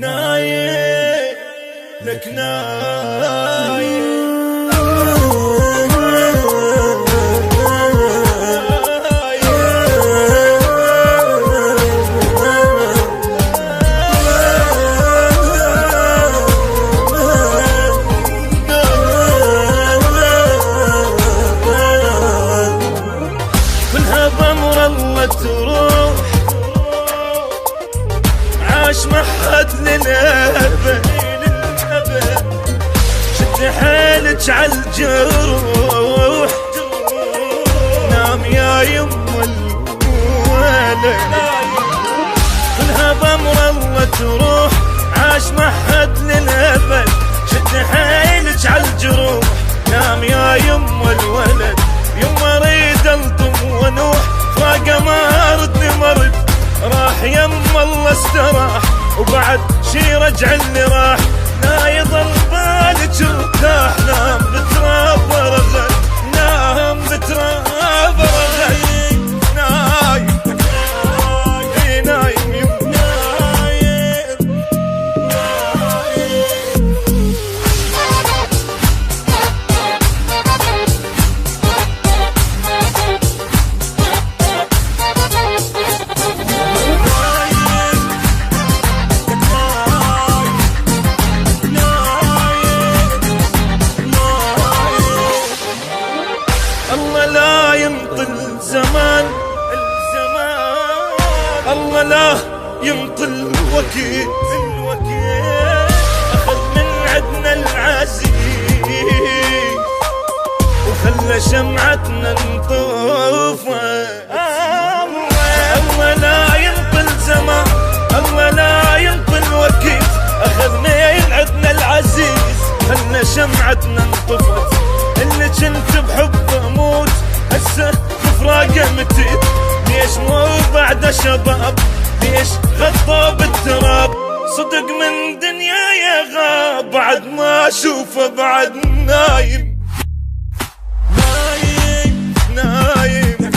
نايم لك نايم كلها بأمر الله تروح عاش محد للأبد شد حيلك عالجروح نام يا يم الولد كلها بأمر الله تروح عاش محد للأبد شد حيلك عالجروح نام يا يم الولد يوم اريد الطم ونوح فاقه ما ردني مرد راح يم الله استراح وبعد شي رجع اللي راح لا يضل بالك ارتاح نام بتراب رغد نام بتراب رغد نايم نايم الله لا يمطل زمان الله لا يمطل الوكيل أخذ من عدنا العزيز وخلى شمعتنا نطوفه الله لا يمطل زمان الله لا يمطل وكيل أخذ من عدنا العزيز خلى شمعتنا نطفت اللي كنت بحبه اموت هسه بفراقه متيت ليش مو بعد شباب ليش غطى بالتراب صدق من دنيا يا غاب بعد ما اشوفه بعد نايم نايم نايم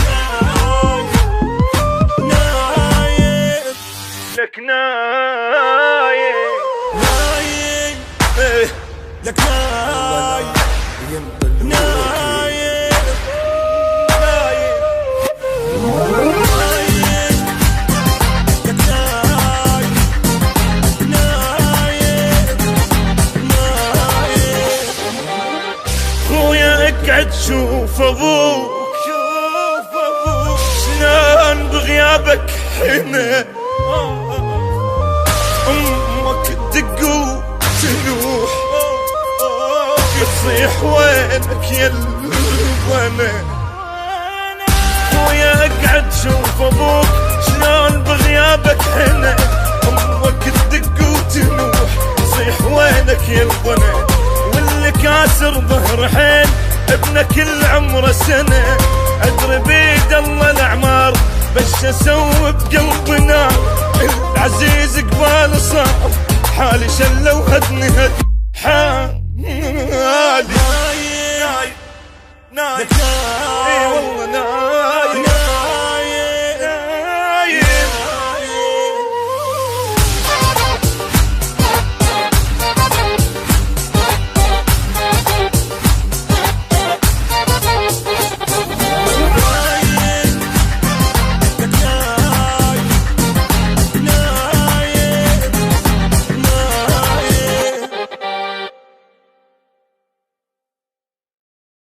نايم لك نايم نايم لك نايم خويا اقعد شوف ابوك شلون بغيابك حنا امك تدق وتنوح يصيح وينك يا البنا خويا اقعد شوف ابوك شلون بغيابك حنا امك تدق وتنوح يصيح وينك يا البنا واللي كاسر ظهر حين ابنه كل عمره سنه ادري بيد الله الاعمار بس اسوي بقلبنا العزيز قبال صار حالي شله وهدني هد حالي نايم نايم نايم اي والله نايم